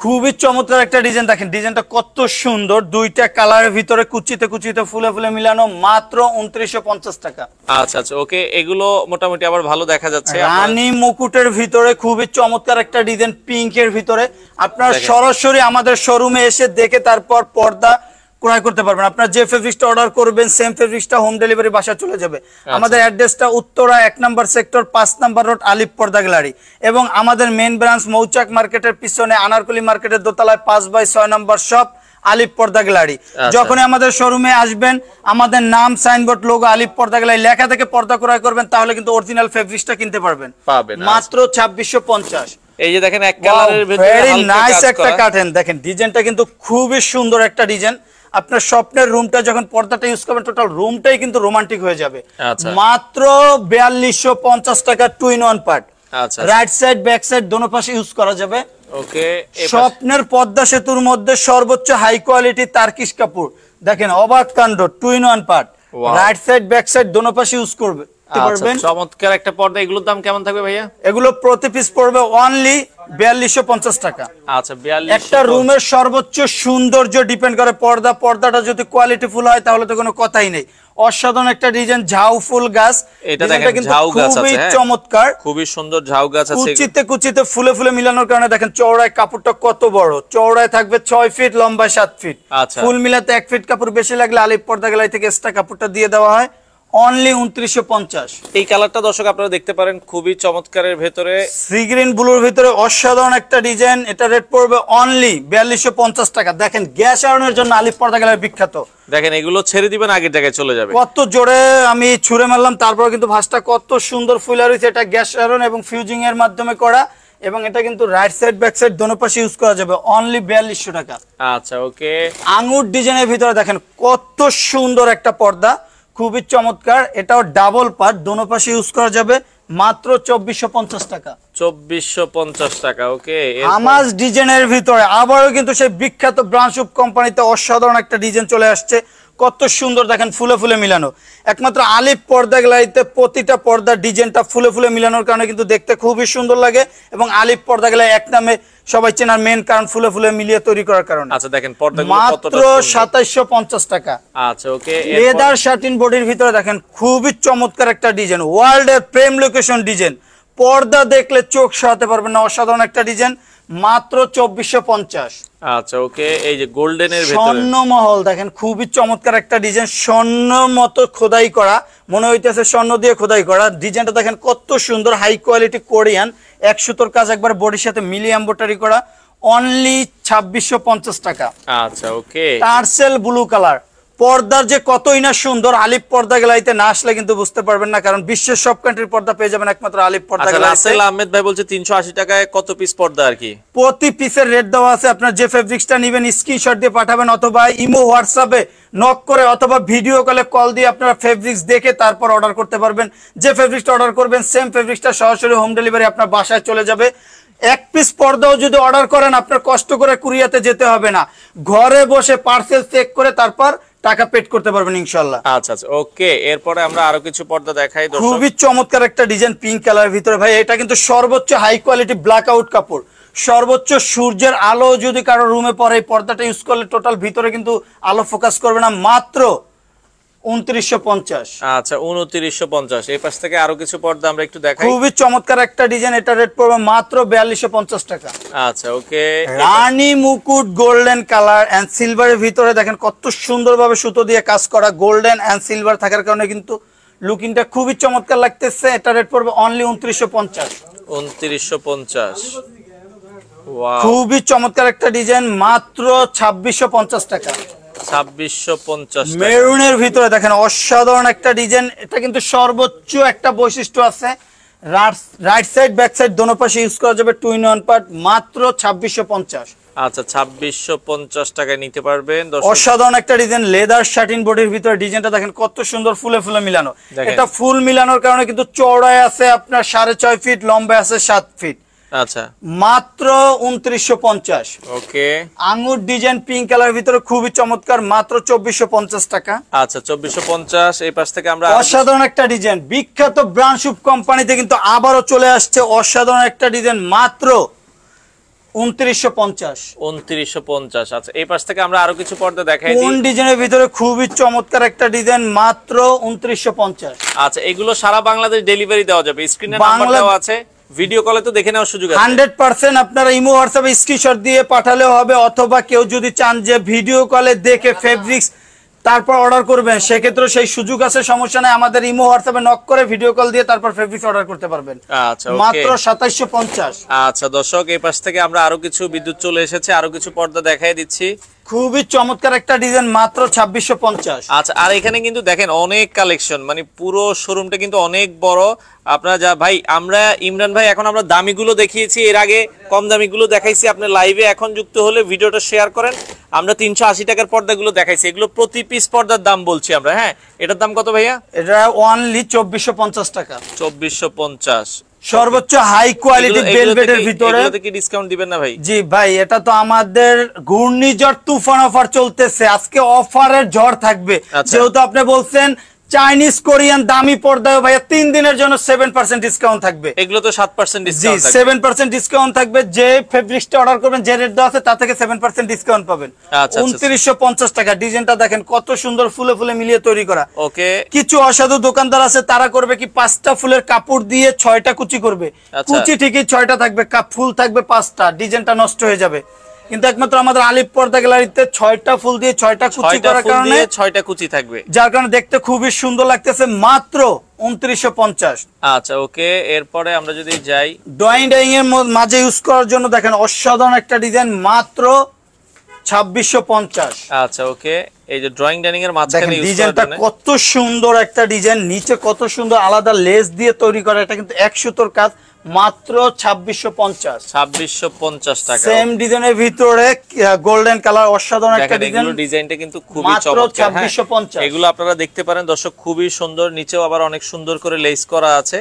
খুবই চমৎকার একটা ডিজাইন। দেখেন ডিজাইনটা কত সুন্দর, 2টা কালারের ভিতরে কুচিতে কুচিতে ফুলে ফুলে মিলানো, মাত্র 2950 টাকা। আচ্ছা আচ্ছা ওকে। এগুলো মোটামুটি আবার ভালো দেখা যাচ্ছে। রানী মুকুটের ভিতরে খুবই চমৎকার একটা ডিজাইন, পিঙ্কের ভিতরে। আপনার সরাসরি আমাদের শোরুমে এসে দেখে তারপর পর্দা ক্রয় করতে পারবেন। আপনার যে ফেব্রিক্সটা অর্ডার করবেন সেম ফেব্রিক্সটা হোম ডেলিভারি বাসায় চলে যাবে। আমাদের অ্যাড্রেসটা Uttara 1 number sector 5 number road, আলিফ পর্দা গ্যালারি। এবং আমাদের মেইন ব্রাঞ্চ মৌচাক মার্কেটের পিছনে আনারকুলি মার্কেটের দোতলায় 5/6 নাম্বার শপ, আলিফ পর্দা গ্যালারি। যখনই আমাদের শোরুমে আসবেন আমাদের নাম, সাইনবোর্ড, লোগো আলিফ পর্দা গ্যালারি লেখা থেকে পর্দা ক্রয় করবেন, তাহলে কিন্তু অরিজিনাল ফেব্রিক্সটা কিনতে পারবেন, মাত্র 2650। এই যে দেখেন এক কালারের ভিতরে ভেরি নাইস একটা কাটেন, দেখেন ডিজাইনটা কিন্তু খুবই সুন্দর একটা ডিজাইন। আপনার স্বপ্নের রুমটা যখন পর্দাটা ইউজ করবেন টোটাল রুমটাই কিন্তু রোমান্টিক হয়ে যাবে, মাত্র 4250 টাকা। 2 in 1 part, right side back side দোনো পাশে ইউজ করা যাবে। ওকে। স্বপ্নের পদ্মা সেতুর মধ্যে সর্বোচ্চ হাই কোয়ালিটি তার্কিশ কাপড়, দেখেন অবাক কাণ্ড। 2 in 1 part, right side back side দোনো পাশে ইউজ করবে পারবেন। চমৎকার একটা পর্দা। এগুলোর দাম কেমন থাকবে ভাইয়া? এগুলো প্রতি পিস পড়বে অনলি 4250 টাকা। আচ্ছা 42। একটা রুমের সর্বোচ্চ সৌন্দর্য ডিপেন্ড করে পর্দাটা যদি কোয়ালিটি ফুল হয় তাহলে তো কোনো কথাই নেই। অসাধারণ একটা ডিজাইন, ঝাউ ফুল গাছ, এটা দেখেন ঝাউ গাছ আছে, খুবই চমৎকার, খুবই সুন্দর ঝাউ গাছ আছে। কুচিতে কুচিতে ফুলে ফুলে মিলানোর কারণে দেখেন চওড়ায় কাপড়টা কত বড়, চওড়ায় থাকবে 6 ফিট, লম্বায় 7 ফিট। ফুল মিলাতে 1 ফিট কাপড় বেশি লাগলে আলিফ পর্দা গ্যালারি থেকে এক্সট্রা কাপড়টা দিয়ে দেওয়া হয়, অনলি 2950। এই কালারটা দর্শক আপনারা দেখতে পারেন, খুবই চমৎকারের ভেতরে সি গ্রিন ব্লুর ভিতরে অসাধারণ একটা ডিজাইন। এটা রেট পড়বে অনলি 4250 টাকা। দেখেন গ্যাস আয়রনের জন্য আলিফ পর্দা গ্যালারি বিখ্যাত। দেখেন এগুলো ছেড়ে দিবেন আগের জায়গায় চলে যাবে। কত জোরে আমি ছুঁড়ে মারলাম, তারপর কিন্তু ভাঁজটা কত সুন্দর ফুলে রয়েছে। এটা গ্যাস আয়রন এবং ফিউজিং এর মাধ্যমে করা, এবং এটা কিন্তু রাইট সাইড ব্যাক সাইড দোনো পাশে ইউজ করা যাবে, অনলি 4200 টাকা। আচ্ছা ওকে। আঙ্গুর ডিজাইনের ভিতরে দেখেন কত সুন্দর একটা পর্দা, খুবই চমৎকার। এটাও ডাবল পার্ট, দোনো পাশে ইউজ করা যাবে, মাত্র 2450 টাকা। 2450 টাকা। ওকে। হামাস ডিজাইনের ভিতরে আবারও কিন্তু সেই বিখ্যাত ব্রাঞ্চুপ কোম্পানিতে অসাধারণ একটা ডিজাইন চলে আসছে, কত সুন্দর দেখেন ফুলে ফুলে মিলানো। একমাত্র আলিফ পর্দা গ্যালারিতে প্রতিটা পর্দার ডিজাইনটা ফুলে ফুলে মিলানোর কারণে কিন্তু দেখতে খুবই সুন্দর লাগে, এবং আলিফ পর্দা গ্যালারি এক নামে সবাই চেনার মেন কারণ ফুলে ফুলে মিলিয়ে তৈরি করার কারণে। আচ্ছা দেখেন পর্দাগুলো মাত্র 2750 টাকা। আচ্ছা ওকে। লেদার শার্টিন বডির ভিতরে দেখেন খুবই চমৎকার একটা ডিজাইন, ওয়ার্ল্ডের প্রেম লোকেশন ডিজাইন, পর্দা দেখলে চোখ সরাতে পারবেন না, অসাধারণ একটা ডিজাইন, মাত্র 2450। আচ্ছা ওকে। এই যে গোল্ডেনের ভিতরে স্বর্ণমহল দেখেন খুবই চমৎকার একটা ডিজাইন, স্বর্ণ মতো খোদাই করা, মনে হইতেছে স্বর্ণ দিয়ে খোদাই করা। ডিজাইনটা দেখেন কত সুন্দর, হাই কোয়ালিটি কোরিয়ান, 1 সুতোর কাজ একবার বডির সাথে মিলিয়ে এমব্রয়ডারি করা, অনলি 2650 টাকা। আচ্ছা ওকে। টার্সেল ব্লু কালার, পর্দার যে কতই না সুন্দর, আলিফ পর্দা গ্যালারিতে না আসলে কিন্তু বুঝতে পারবেন না, কারণ বিশ্বের সব কান্ট্রির পর্দা পেয়ে যাবেন একমাত্র আলিফ পর্দা গ্যালারিতে। রাসেল আহমেদ ভাই বলছে 380 টাকায় কত পিস পর্দা আর কি? প্রতি পিসের রেট দেওয়া আছে, আপনার যে ফেব্রিক্সটা নেবেন স্ক্রিনশট দিয়ে পাঠাবেন, অথবা ইমো হোয়াটসঅ্যাপে নক করে অথবা ভিডিও কল দিয়ে আপনারা ফেব্রিক্স দেখে তারপর অর্ডার করতে পারবেন। যে ফেব্রিক্সটা অর্ডার করবেন সেম ফেব্রিক্সটা সরাসরি হোম ডেলিভারি আপনার বাসায় চলে যাবে। এক পিস পর্দাও যদি অর্ডার করেন আপনার কষ্ট করে কুরিয়াতে যেতে হবে না, ঘরে বসে পার্সেল চেক করে তারপর টাকা পেড করতে পারবেন ইনশাআল্লাহ। আচ্ছা আচ্ছা ওকে, এরপরে আমরা আরো কিছু পর্দা দেখাই দর্শক। খুবই চমৎকার একটা ডিজাইন পিঙ্ক কালারের ভিতরে ভাই, এটা কিন্তু সর্বোচ্চ হাই কোয়ালিটি ব্ল্যাক আউট কাপড়, সর্বোচ্চ সূর্যের আলো যদি কারো রুমে পড়ে এই পর্দাটা ইউজ করলে টোটাল ভিতরে কিন্তু আলো ফোকাস করবে না। মাত্র 2950। আচ্ছা 2950। এই পাশ থেকে আরো কিছু পর্দা আমরা একটু দেখাই। খুবই চমৎকার একটা ডিজাইন, এটা রেট পড়বে মাত্র 4250 টাকা। আচ্ছা ওকে, রানী মুকুট গোল্ডেন কালার এন্ড সিলভারের ভিতরে দেখেন কত সুন্দরভাবে সুতো দিয়ে কাজ করা, গোল্ডেন এন্ড সিলভার থাকার কারণে কিন্তু লুকিংটা খুবই চমৎকার লাগতেছে। এটা রেট পড়বে অনলি 2950। 2950। ওয়াও, খুবই চমৎকার একটা ডিজাইন, মাত্র 2650 টাকা। 2650 টাকা। মেরুনের ভিতরে দেখেন অসাধারণ একটা ডিজাইন, এটা কিন্তু সর্বোচ্চ একটা বৈশিষ্ট্য আছে, রাইট সাইড ব্যাক সাইড দোনো পাশে ইউজ করা যাবে, 2 in 1 পার্ট, মাত্র 2650। আচ্ছা 2650 টাকায় নিতে পারবেন দর্শক। অসাধারণ একটা ডিজাইন, লেদার শাটিন বডির ভিতরে ডিজাইনটা দেখেন কত সুন্দর ফুলে ফুলে মিলানো। এটা ফুল মিলানোর কারণে কিন্তু চওড়ায় আছে আপনার 6.5 ফিট, লম্বায় আছে 7 ফিট। আচ্ছা মাত্র 2950। ওকে, আঙ্গুর ডিজাইন পিঙ্ক কালারের ভিতরে খুবই চমৎকার, মাত্র 2450 টাকা। আচ্ছা 2450। এই পাশ থেকে আমরা অসাধারণ একটা ডিজাইন, বিখ্যাত ব্র্যান্ড শুভ কোম্পানিতে কিন্তু আবারও চলে আসছে অসাধারণ একটা ডিজাইন, মাত্র 2950। 2950। আচ্ছা এই পাশ থেকে আমরা আরো কিছু পর্দা দেখাই দিই। কোন ডিজাইনের ভিতরে খুবই চমৎকার একটা ডিজাইন, মাত্র 2950। আচ্ছা এগুলো সারা বাংলাদেশ ডেলিভারি দেওয়া যাবে, স্ক্রিনে নাম্বার দেওয়া আছে, ভিডিও কলে তো দেখে নেওয়ার সুযোগ আছে। 100% আপনারা ইমো হোয়াটসঅ্যাপে স্ক্রিনশট দিয়ে পাঠালেও হবে, অথবা কেউ যদি চান যে ভিডিও কলে দেখে ফেব্রিক্স তারপর অর্ডার করবেন সেক্ষেত্রে সেই সুযোগ আছে, সমস্যা নাই। আমাদের ইমো হোয়াটসঅ্যাপে নক করে ভিডিও কল দিয়ে তারপর ফেব্রিক্স অর্ডার করতে পারবেন। আচ্ছা মাত্র 2750। আচ্ছা দর্শক এই পাশ থেকে আমরা আরো কিছু বিদ্যুৎ চলে এসেছে, আরো কিছু পর্দা দেখাই দিচ্ছি। খুবই চমৎকার একটা ডিজাইন, মাত্র 2650। আচ্ছা আর এখানে কিন্তু দেখেন অনেক কালেকশন, মানে পুরো শোরুমটা কিন্তু অনেক বড়। আপনারা যা ভাই, আমরা ইমরান ভাই এখন আমরা দামিগুলো দেখিয়েছি, এর আগে কম দামিগুলো দেখাইছি। আপনি লাইভে এখন যুক্ত হলে ভিডিওটা শেয়ার করেন। আমরা 380 টাকার পর্দাগুলো দেখাইছি, এগুলো প্রতি পিস পর্দার দাম বলছি আমরা। হ্যাঁ এটার দাম কত ভাইয়া? এটা অনলি 2450 টাকা। 2450। সর্বোচ্চ হাই কোয়ালিটি ভেলভেটের ভিতরে। এগুলোতে কি ডিসকাউন্ট দিবেন না ভাই? জি ভাই, এটা তো আমাদের ঘূর্ণিঝড় তুফান অফার চলতেছে, আজকে অফারের ঝড় থাকবে। যেহেতু আপনি বলছেন চাইনিজ কোরিয়ান দামি পর্দায় ভাইয়া 3 দিনের জন্য 7% ডিসকাউন্ট থাকবে। এগুলো তো 7% ডিসকাউন্ট থাকবে। 7% ডিসকাউন্ট থাকবে, যে ফেব্রিক্সটা অর্ডার করবেন যে রেট দেওয়া আছে তার থেকে 7% ডিসকাউন্ট পাবেন। 2950 টাকা। ডিজাইনটা দেখেন কত সুন্দর ফুলে ফুলে মিলিয়ে তৈরি করা। ওকে, কিছু অসাধু দোকানদার আছে তারা করবে কি 5টা ফুলের কাপড় দিয়ে 6টা কুচি করবে, কুচি ঠিকই 6টা থাকবে, ফুল থাকবে 5টা, ডিজাইনটা নষ্ট হয়ে যাবে। কিন্তু একমাত্র আমাদের আলিফ পর্দা গ্যালারিতে 6টা ফুল দিয়ে 6টা কুচি করার কারণে 6টা কুচি থাকবে, যার কারণে দেখতে খুবই সুন্দর লাগতেছে। মাত্র 2950। আচ্ছা ওকে, এরপরে আমরা যদি যাই ড্রয়িং এর মাঝে ইউজ করার জন্য দেখেন অসাধারণ একটা ডিজাইন, মাত্র 2650। আচ্ছা ওকে, এই যে ড্রয়িং ডাইনিং এর মাঝখানে ইউজ করার ডিজাইনটা কত সুন্দর একটা ডিজাইন, নিচে কত সুন্দর আলাদা লেস দিয়ে তৈরি করা, এটা কিন্তু 1 সুতোর কাজ, মাত্র 2650। 2650 টাকা। সেম ডিজাইনের ভিতরে গোল্ডেন কালার, অসাধারণ একটা ডিজাইন। এগুলো ডিজাইনটা কিন্তু খুবই চমৎকার। 2650। এগুলো আপনারা দেখতে পারেন দর্শক, খুবই সুন্দর, নিচেও আবার অনেক সুন্দর করে লেস করা আছে।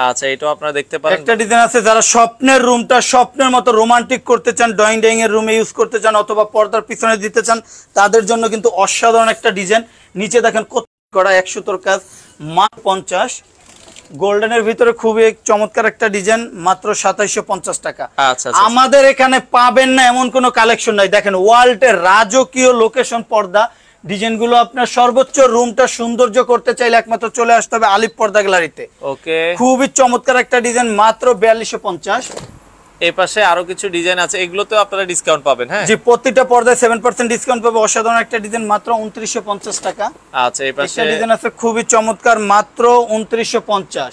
আচ্ছা এটাও আপনারা দেখতে পারেন। একটা ডিজাইন আছে যারা স্বপ্নের রুমটা স্বপ্নের মতো রোমান্টিক করতে চান, ড্রয়িং ডাইনিং এর রুমে ইউজ করতে চান অথবা পর্দার পিছনে দিতে চান, তাদের জন্য কিন্তু অসাধারণ একটা ডিজাইন। নিচে দেখেন কত করা 1 সুতোর কাজ, মাত্র 50। গোল্ডেনের ভিতরে খুবই চমৎকার একটা ডিজাইন, মাত্র 2750 টাকা। আচ্ছা আমাদের এখানে পাবেন না এমন কোনো কালেকশন নাই। দেখেন ওয়ার্ল্ডের রাজকীয় লোকেশন পর্দা ডিজাইনগুলো, আপনার সর্বোচ্চ রুমটা সৌন্দর্য করতে চাইলে একমাত্র চলে আসতে হবে আলিফ পর্দা গ্যালারিতে। ওকে, খুবই চমৎকার একটা ডিজাইন, মাত্র 4250। এই পাশে আরো কিছু ডিজাইন আছে, এগুলোতেও আপনারা ডিসকাউন্ট পাবেন। হ্যাঁ জি, প্রতিটা পর্দায় 7% ডিসকাউন্ট পাবে। অসাধারণ একটা ডিজাইন, মাত্র 2950 টাকা। আচ্ছা এই পাশে একটা ডিজাইন আছে খুবই চমৎকার, মাত্র 2950।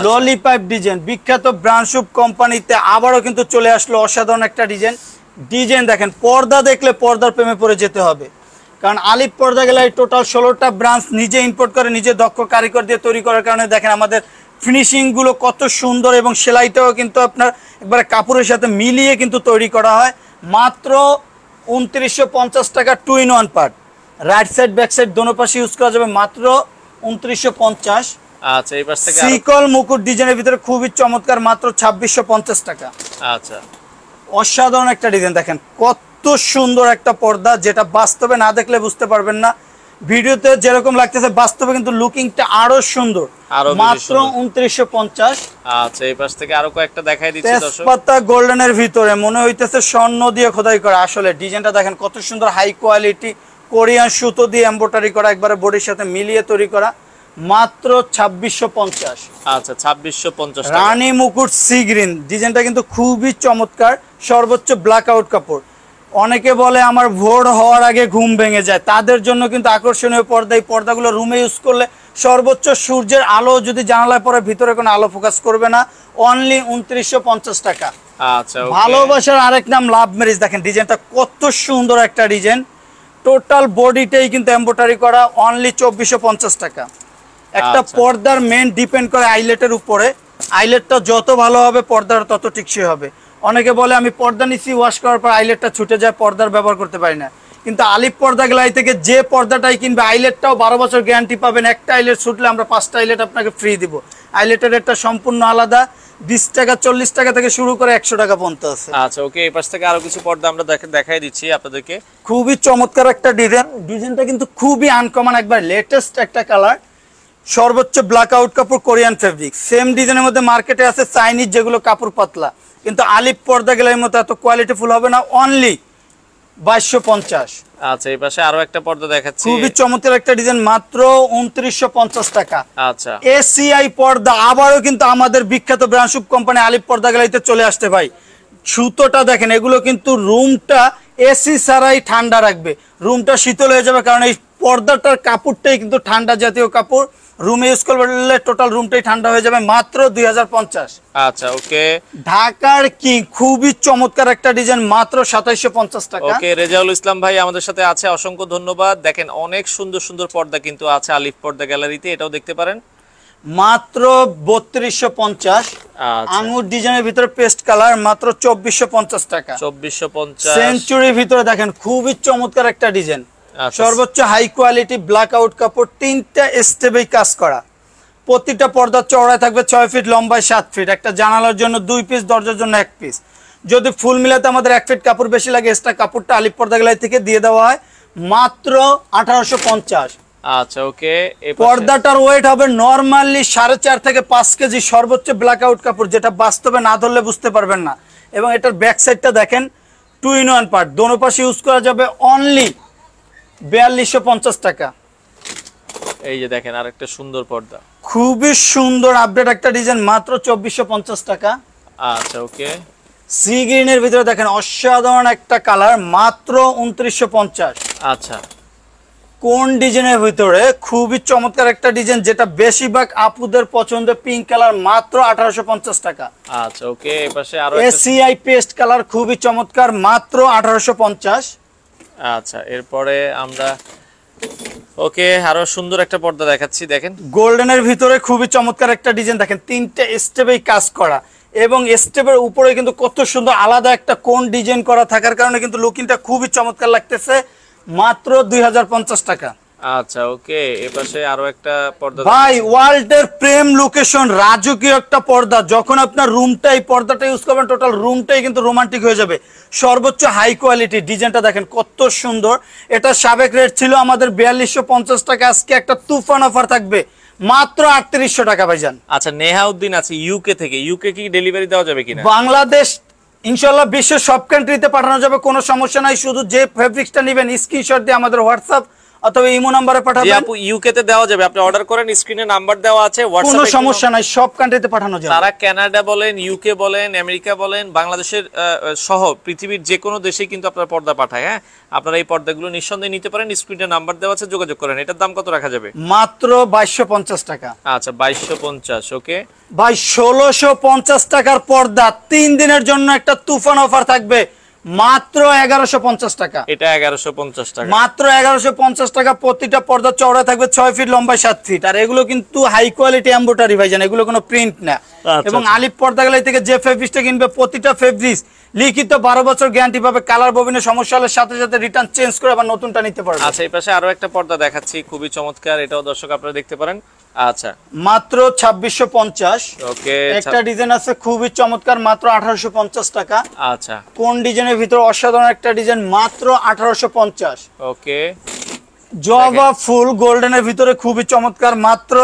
ললিপপ ডিজাইন, বিখ্যাত ব্র্যান্ড শুভ কোম্পানিতে আবারও কিন্তু চলে আসলো অসাধারণ একটা ডিজাইন। ডিজাইন দেখেন, পর্দা দেখলে পর্দার প্রেমে পড়ে যেতে হবে। কারণ আলিফ পর্দা গ্যালারি টোটাল 16টা ব্রাঞ্চ নিজে ইম্পোর্ট করে, নিজে দক্ষ কারিগর দিয়ে তৈরি করার কারণে দেখেন আমাদের ফিনিশিংগুলো কত সুন্দর, এবং সেলাইটাও কিন্তু আপনার একবারে কাপড়ের সাথে মিলিয়ে কিন্তু তৈরি করা হয়। মাত্র 2950 টাকা 2-in-1 part, right side back side দোনো পাশে ইউজ করা যাবে মাত্র 2950। আচ্ছা, এই পাশ থেকে সিকল মুকুট ডিজাইনের ভিতরে খুবই চমৎকার, মাত্র 2650 টাকা। আচ্ছা, অসাধারণ একটা ডিজাইন, দেখেন কত সুন্দর একটা পর্দা, যেটা বাস্তবে না দেখলে বুঝতে পারবেন না। ভিডিওতে যেরকম লাগতেছে বাস্তবে কিন্তু লুকিংটা আরো সুন্দর, মাত্র 2950। আচ্ছা, এই পাশ থেকে আরো কয়েকটা দেখাই দিচ্ছি দর্শক। তেজপাতা গোল্ডেনের ভিতরে মনে হইতেছে স্বর্ণ দিয়ে খোদাই করা, আসলে ডিজাইনটা দেখেন কত সুন্দর, হাই কোয়ালিটি কোরিয়ান সুতো দিয়ে এমব্রয়ডারি করা, একবারে বডির সাথে মিলিয়ে তৈরি করা, মাত্র 2650। আচ্ছা, 2650 টাকা। রানী মুকুট সি গ্রিন ডিজাইনটা কিন্তু খুবই চমৎকার, সর্বোচ্চ ব্ল্যাক আউট কাপড়। অনেকে বলে আমার ভোর হওয়ার আগে ঘুম ভেঙে যায়, তাদের জন্য কিন্তু আকর্ষণীয় পর্দা। এই পর্দাগুলো রুমে ইউজ করলে সর্বোচ্চ সূর্যের আলো যদি জানালায় পড়ে ভিতরে কোনো আলো ফোকাস করবে না, অনলি 2950 টাকা। আচ্ছা, ভালোবাসার আরেক নাম লাভ ম্যারেজ, দেখেন ডিজাইনটা কত সুন্দর একটা ডিজাইন, টোটাল বডিটাই কিন্তু এমব্রয়ডারি করা, অনলি 2450 টাকা। একটা পর্দার মেন ডিপেন্ড করে আইলেটের উপরে, আইলেটটা যত ভালো হবে পর্দার তত টিকসই হবে। অনেকে বলে আমি পর্দা নিচ্ছি, ওয়াশ করার পর আইলেটটা ছুটে যায়, পর্দার ব্যবহার করতে পারি না। কিন্তু আলিফ পর্দা গ্যালারি থেকে যে পর্দাটাই কিনবে আইলেটটাও 12 বছর গ্যারান্টি পাবেন। একটা আইলেট ছুটলে আমরা 5টা আইলেট আপনাকে ফ্রি দিব। আইলেটের রেটটা সম্পূর্ণ আলাদা, 20 টাকা 40 টাকা থেকে শুরু করে 100 টাকা পর্যন্ত আছে। আচ্ছা, ওকে, এই পাশ থেকে আরো কিছু পর্দা আমরা দেখাই দিচ্ছি আপনাদেরকে। খুবই চমৎকার একটা ডিজাইন, ডিজাইনটা কিন্তু খুবই আনকমন, একবার লেটেস্ট একটা কালার, সর্বোচ্চ ব্ল্যাক আউট কাপড়, কোরিয়ান ফেব্রিক। সেম ডিজাইনের মধ্যে মার্কেটে আছে চাইনিজ, যেগুলো কাপড় পাতলা, কিন্তু আলিফ পর্দা গ্যালারির মতো এত কোয়ালিটিফুল হবে না, অনলি 2250। আচ্ছা, এই পাশে আরো একটা পর্দা দেখাচ্ছি, খুবই চমৎকার একটা ডিজাইন, মাত্র 2950 টাকা। আচ্ছা, এসিআই পর্দা আবারও কিন্তু আমাদের বিখ্যাত ব্রান্ডশুপ কোম্পানি আলিফ পর্দা গ্যালারিতে চলে আসতে ভাই। সুতোটা দেখেন, এগুলো কিন্তু রুমটা এসি ছাড়াই ঠান্ডা রাখবে, রুমটা শীতল হয়ে যাবে, কারণ এই পর্দাটার কাপড়টাই কিন্তু ঠান্ডা জাতীয় কাপড়, রুমে ইউজ করলে টোটাল রুমটাই ঠান্ডা হয়ে যাবে, মাত্র 2050। আচ্ছা, ওকে, ঢাকার কিং খুবই চমৎকার একটা ডিজাইন, মাত্র 2750 টাকা। ওকে, রেজাউল ইসলাম ভাই আমাদের সাথে আছে, অসংখ্য ধন্যবাদ। দেখেন অনেক সুন্দর সুন্দর পর্দা কিন্তু আছে আলিফ পর্দা গ্যালারিতে, এটাও দেখতে পারেন, মাত্র 3250। আঙ্গুর ডিজাইনের ভিতরে পেস্ট কালার, মাত্র 2450 টাকা। 2450। সেঞ্চুরির ভিতরে দেখেন খুবই চমৎকার একটা ডিজাইন, সর্বোচ্চ হাই কোয়ালিটি ব্ল্যাক আউট কাপড়, 3টা স্টেপেই কাজ করা। প্রতিটা পর্দার চওড়ায় থাকবে 6 ফিট, লম্বায় 7 ফিট, একটা জানালার জন্য 2 পিস, দরজার জন্য 1 পিস। যদি ফুল মিলাতে আমাদের 1 ফিট কাপড় বেশি লাগে, এক্সট্রা কাপড়টা আলিফ পর্দা গ্যালারি থেকে দিয়ে দেওয়া হয়, মাত্র 1850। আচ্ছা, ওকে, পর্দাটার ওয়েট হবে নরমালি 4.5 থেকে 5 কেজি, সর্বোচ্চ ব্ল্যাক আউট কাপড়, যেটা বাস্তবে না ধরলে বুঝতে পারবেন না। এবং এটার ব্যাক সাইডটা দেখেন 2-in-1 পার্ট, দোনো পাশে ইউজ করা যাবে, অনলি 4250 টাকা। এই যে দেখেন আরেকটা সুন্দর পর্দা, খুবই সুন্দর আপডেট একটা ডিজাইন, মাত্র 2450 টাকা। আচ্ছা, ওকে, সি গ্রিনের ভিতরে দেখেন অসাধারণ একটা কালার, মাত্র 2950। আচ্ছা, কোন ডিজাইনের ভিতরে খুবই চমৎকার একটা ডিজাইন, যেটা বেশিরভাগ আপুদের পছন্দের, পিঙ্ক কালার, মাত্র 1850 টাকা। আচ্ছা, ওকে, এই পাশে আরো এসিআই পেস্ট কালার, খুবই চমৎকার, মাত্র 1850। আচ্ছা, এরপরে আমরা ওকে আরো সুন্দর একটা পর্দা দেখাচ্ছি, দেখেন গোল্ডেনের ভিতরে খুবই চমৎকার একটা ডিজাইন, দেখেন 3টে স্টেপেই কাজ করা, এবং স্টেপের উপরে কিন্তু কত সুন্দর আলাদা একটা কোন ডিজাইন করা থাকার কারণে কিন্তু লুকিংটা খুবই চমৎকার লাগতেছে, মাত্র 2050 টাকা। আচ্ছা, ওকে, এই পাশে আরো একটা পর্দা ভাই, ওয়ার্ল্ডের প্রেম লোকেশন, রাজকীয় একটা পর্দা, যখন আপনার রুমটা এই পর্দাটা ইউজ করবেন টোটাল রুমটাই কিন্তু রোমান্টিক হয়ে যাবে, সর্বোচ্চ হাই কোয়ালিটি। ডিজাইনটা দেখেন কত সুন্দর, এটা সাবেক রেট ছিল আমাদের 4250 টাকা, আজকে একটা তুফান অফার থাকবে, মাত্র 3800 টাকা ভাইজান। আচ্ছা, নেহাউদ্দিন আছে ইউকে থেকে, ইউকে কি ডেলিভারি দেওয়া যাবে কিনা? বাংলাদেশ ইনশাআল্লাহ বিশ্বের সব কান্ট্রিতে পাঠানো যাবে, কোনো সমস্যা নাই। শুধু যে ফেব্রিক্সটা নেবেন স্ক্রিনশট দিয়ে আমাদের হোয়াটসঅ্যাপ অথবা ইমো নম্বরে পাঠাবেন। আপু ইউকে তে দেওয়া যাবে, আপনি অর্ডার করেন, স্ক্রিনে নাম্বার দেওয়া আছে, কোনো সমস্যা নাই, সব কান্ট্রিতে পাঠানো যাবে। তারা কানাডা বলেন, ইউকে বলেন, আমেরিকা বলেন, বাংলাদেশের সহ পৃথিবীর যে কোনো দেশে কিন্তু আপনারা পর্দা পাঠায়। হ্যাঁ, আপনারা এই পর্দাগুলো নিঃসন্দেহে নিতে পারেন, স্ক্রিনে নাম্বার দেওয়া আছে, যোগাযোগ করেন। এটার দাম কত রাখা যাবে? মাত্র 2250 টাকা। আচ্ছা, 2250। ওকে ভাই, 1650 টাকার পর্দা 3 দিনের জন্য একটা তুফান অফার থাকবে, মাত্র 1150 টাকা। এটা 1150 টাকা, মাত্র 1150 টাকা। প্রতিটা পর্দা চওড়া থাকবে 6 ফিট, লম্বায় 7 ফিট। আর এগুলো কিন্তু হাই কোয়ালিটি এমব্রয়ডারি ভাইজান, এগুলো কোনো প্রিন্ট না। এবং আলিফ পর্দাগুলো থেকে যে ফেব্রিক্সটা কিনবে, প্রতিটা ফেব্রিক্স লিখিত 12 বছর গ্যারান্টি পাবে। কালার ববিনের সমস্যা হলে সাথে সাথে রিটার্ন চেঞ্জ করে আবার নতুনটা নিতে পারবে। আচ্ছা, এই পাশে আরো একটা পর্দা দেখাচ্ছি, খুবই চমৎকার, এটাও দর্শক আপনারা দেখতে পারেন। আচ্ছা, মাত্র 2650। ওকে, একটা ডিজাইন আছে খুবই চমৎকার, মাত্র 1850 টাকা। আচ্ছা, কোন ডিজাইনের ভিতর অসাধারণ একটা ডিজাইন, মাত্র 1850। ওকে, জবা ফুল গোল্ডেনের ভিতরে খুবই চমৎকার, মাত্র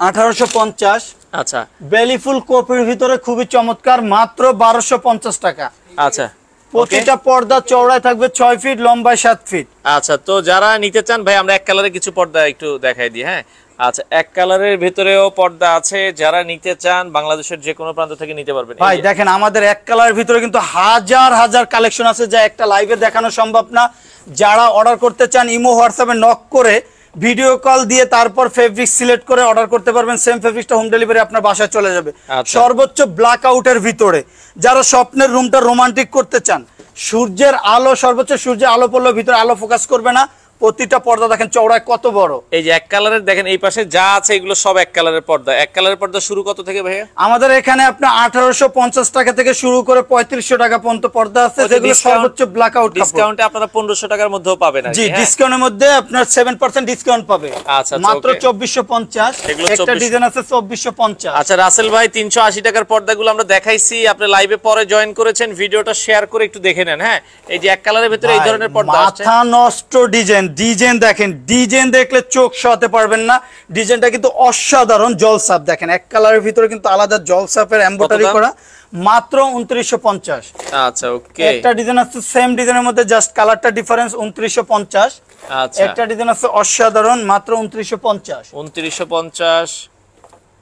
1850। আচ্ছা, বেলি ফুল কপির ভিতরে খুবই চমৎকার, মাত্র 1250 টাকা। আচ্ছা, প্রতিটা পর্দা চওড়ায় থাকবে 6 ফিট, লম্বায় 7 ফিট। আচ্ছা, তো যারা নিতে চান ভাই, আমরা এক কালারে কিছু পর্দা একটু দেখাই দিই। হ্যাঁ, আচ্ছা, এক কালারের ভিতরেও পর্দা আছে, যারা নিতে চান বাংলাদেশের যে কোনো প্রান্ত থেকে নিতে পারবেন। ভাই দেখেন, আমাদের এক কালারের ভিতরে কিন্তু হাজার হাজার কালেকশন আছে, যা একটা লাইভে দেখানো সম্ভব না। যারা অর্ডার করতে চান, ইমো হোয়াটসঅ্যাপে নক করে ভিডিও কল দিয়ে তারপর ফেব্রিক সিলেক্ট করে অর্ডার করতে পারবেন। সেম ফেব্রিকটা হোম ডেলিভারি আপনার বাসায় চলে যাবে। সর্বোচ্চ ব্ল্যাক আউটের ভিতরে যারা স্বপ্নের রুমটা রোমান্টিক করতে চান, সূর্যের আলো, সর্বোচ্চ সূর্যের আলো পড়লে ভিতরে আলো ফোকাস করবে না। প্রতিটা পর্দা দেখেন চওড়ায় কত বড়। এই যে এক কালারের দেখেন, এই পাশে যা আছে এগুলো সব এক কালারের পর্দা। এক কালারের পর্দা শুরু কত থেকে ভাইয়া? আমাদের এখানে আপনার 1850 টাকা থেকে শুরু করে 3500 টাকা পর্যন্ত পর্দা আছে, যেগুলো সর্বোচ্চ ব্ল্যাক আউট। ডিসকাউন্টে আপনারা 1500 টাকার মধ্যেও পাবেন। জি, ডিসকাউন্টের মধ্যে আপনার 7% ডিসকাউন্ট পাবে। আচ্ছা, মাত্র 2450। একটা ডিজাইন আছে 2450। আচ্ছা রাসেল ভাই, 380 টাকার পর্দাগুলো আমরা দেখাইছি, আপনি লাইভে পরে জয়েন করেছেন, ভিডিওটা শেয়ার করে একটু দেখে নেন। হ্যাঁ, এই যে এক কালারের ভিতরে এই ধরনের পর্দা আছে, মাথা নষ্ট ডিজাইন। ডিজাইন দেখেন, ডিজাইন দেখলে চোখ সরাতে পারবেন না। ডিজাইনটা কিন্তু অসাধারণ জলসাপ। দেখেন, এক কালারের ভিতরে কিন্তু আলাদা জলসাপের এমব্রয়ডারি করা, মাত্র 2950। আচ্ছা, ওকে। একটা ডিজাইন আছে সেম ডিজাইনের মধ্যে, জাস্ট কালারটা ডিফারেন্স, 2950। আচ্ছা, একটা ডিজাইন আছে অসাধারণ, মাত্র 2950। 2950,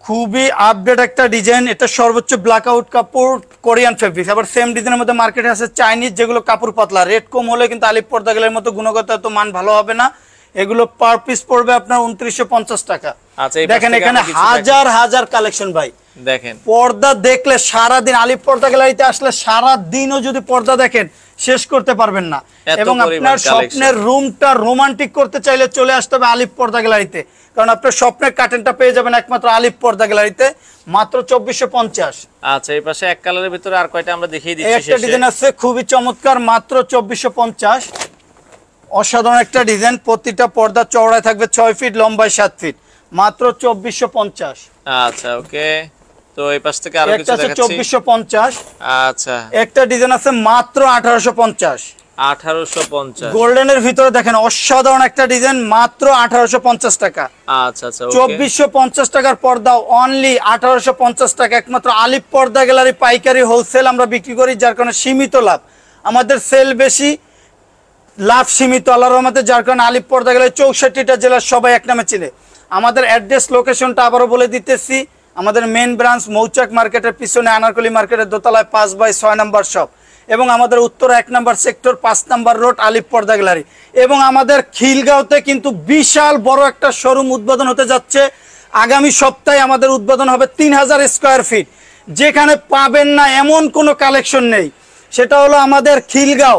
খুবই আপডেট একটা ডিজাইন। এটা সর্বোচ্চ ব্ল্যাক আউট কাপড়, কোরিয়ান ফেব্রিক। আবার সেম ডিজাইনের মধ্যে মার্কেটে আছে চাইনিজ, যেগুলো কাপড় পাতলা, রেট কম হলে কিন্তু আলিফ পর্দাগুলোর মতো গুণগত এত মান ভালো হবে না। এগুলো পার পিস পড়বে আপনার 2950 টাকা। আচ্ছা, দেখেন এখানে হাজার হাজার কালেকশন ভাই। দেখেন পর্দা দেখলে সারা দিন, আলিফ পর্দা গ্যালারিতে আসলে সারা দিনও যদি পর্দা দেখেন শেষ করতে পারবেন না। এবং আপনার স্বপ্নের রুমটা রোমান্টিক করতে চাইলে চলে আসতে হবে আলিফ পর্দা গ্যালারিতে, কারণ আপনার স্বপ্নের কার্টেনটা পেয়ে যাবেন একমাত্র আলিফ পর্দা গ্যালারিতে, মাত্র 2450। আচ্ছা, এই পাশে এক কালারের ভিতরে আর কয়টা আমরা দেখিয়ে দিচ্ছি। একটা ডিজাইন আছে খুবই চমৎকার, মাত্র 2450। অসাধারণ একটা ডিজাইন। প্রতিটা পর্দা চওড়ায় থাকবে 6 ফিট, লম্বায় 7 ফিট, মাত্র 2450। আচ্ছা, ওকে। তো এই পাশ থেকে আরো কিছু দেখাচ্ছি, 2450। আচ্ছা, একটা ডিজাইন আছে মাত্র 1850। 1850 গোল্ডেনের ভিতরে দেখেন অসাধারণ একটা ডিজাইন, মাত্র 1850 টাকা। আচ্ছা, আচ্ছা, 2450 টাকার পর্দা, অনলি 1850 টাকা। একমাত্র আলিফ পর্দা গ্যালারি পাইকারি হোলসেল আমরা বিক্রি করি, যার কারণে সীমিত লাভ। আমাদের সেল বেশি, লাভ সীমিত আল্লাহর রহমতে, যার কারণে আলিফ পর্দা গ্যালারি 64টা জেলার সবাই এক নামে চিনে। আমাদের অ্যাড্রেস লোকেশনটা আবারও বলে দিতেছি। আমাদের মেন ব্রাঞ্চ মৌচাক মার্কেটের পিছনে, আনারকলি মার্কেটের দোতলায় 5/6 নম্বর শপ, এবং আমাদের উত্তর 1 নম্বর সেক্টর 5 নম্বর রোড, আলিফ পর্দা গ্যালারি। এবং আমাদের খিলগাঁওতে কিন্তু বিশাল বড় একটা শোরুম উদ্বোধন হতে যাচ্ছে আগামী সপ্তাহে। আমাদের উদ্বোধন হবে 3000 স্কোয়ার ফিট, যেখানে পাবেন না এমন কোনো কালেকশন নেই। সেটা হলো আমাদের খিলগাঁও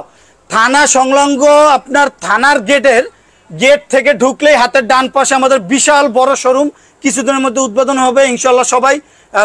থানা সংলগ্ন, আপনার থানার গেট থেকে ঢুকলেই হাতের ডান পাশে আমাদের বিশাল বড় শোরুম। কিছুদিনের মধ্যে উদ্বোধন হবে, ইনশাল্লাহ সবাই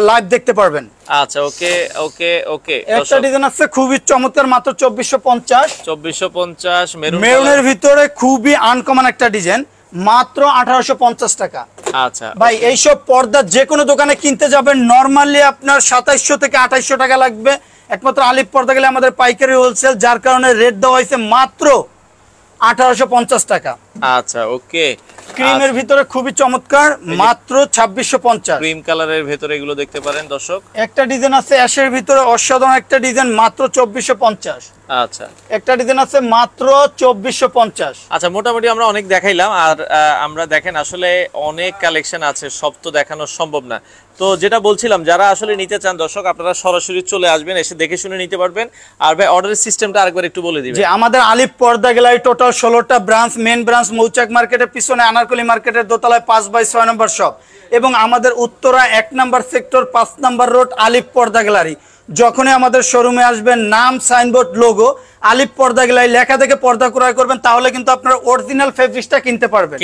লাইভ দেখতে পারবেন। আচ্ছা, ওকে, ওকে, ওকে। একটা ডিজাইন আছে খুবই চমৎকার, মাত্র 2450। 2450 মেরুনের ভিতরে খুবই আনকমন একটা ডিজাইন, মাত্র 1850 টাকা। আচ্ছা ভাই, এইসব পর্দা যে কোনো দোকানে কিনতে যাবেন নরমালি আপনার 2700 থেকে 2800 টাকা লাগবে। একমাত্র আলিফ পর্দা গেলে আমাদের পাইকারি হোলসেল, যার কারণে রেট দেওয়া হয়েছে মাত্র 1850 টাকা। আচ্ছা, ওকে। ক্রিমের ভিতরে খুবই চমৎকার, মাত্র 2650। ক্রিম কালারের ভিতরে এগুলো দেখতে পারেন দর্শক। একটা ডিজাইন আছে অ্যাশের ভিতরে, অসাধারণ একটা ডিজাইন, মাত্র 2450। আচ্ছা, একটা ডিজাইন আছে মাত্র 2450। আচ্ছা, মোটামুটি আমরা অনেক দেখাইলাম, আর আমরা দেখেন আসলে অনেক কালেকশন আছে, সব তো দেখানো সম্ভব না। তো যেটা বলছিলাম, যারা আসলে নিতে চান দর্শক, আপনারা সরাসরি চলে আসবেন, এসে দেখে শুনে নিতে পারবেন। আর ভাই অর্ডারের সিস্টেমটা আরেকবার একটু বলে দিবেন। যে আমাদের আলিফ পর্দা গ্যালারি টোটাল 16টা branch, main branch branch Mouchak মার্কেটের পিছনে, আনারকলি মার্কেটের দোতলায় 5/6 নম্বর শপ, এবং আমাদের উত্তরা 1 নম্বর সেক্টর 5 নম্বর রোড আলিফ পর্দা গ্যালারি। যখনই আমাদের শোরুমে আসবেন, নাম, সাইনবোর্ড, লোগো, আলিফ পর্দা গ্যালারি লেখা থেকে পর্দা ক্রয় করবেন, তাহলে কিন্তু আপনারা অরিজিনাল ফেব্রিক্সটা কিনতে পারবেন।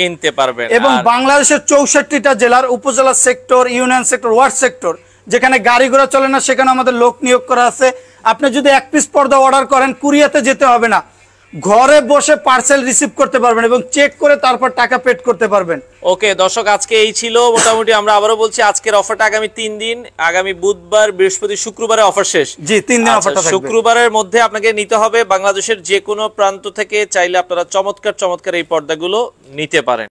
এবং বাংলাদেশের 64টা জেলার উপজেলা sector, union sector, word sector যেখানে গাড়ি ঘোড়া চলে না, সেখানে আমাদের লোক নিয়োগ করা আছে। আপনি যদি 1 পিস পর্দা অর্ডার করেন, কুরিয়াতে যেতে হবে না, ঘরে বসে পার্সেল রিসিভ করতে পারবেন এবং চেক করে তারপর টাকা পেড করতে পারবেন। ওকে দর্শক, আজকে এই ছিল মোটামুটি। আমরা আবারও বলছি, আজকের অফারটা আগামী 3 দিন, আগামী বুধবার, বৃহস্পতি, শুক্রবারে অফার শেষ। জি, 3 দিন অফারটা থাকবে। শুক্রবারের মধ্যে আপনাকে নিতে হবে। বাংলাদেশের যে কোনো প্রান্ত থেকে চাইলে আপনারা চমৎকার চমৎকার এই পর্দাগুলো নিতে পারেন।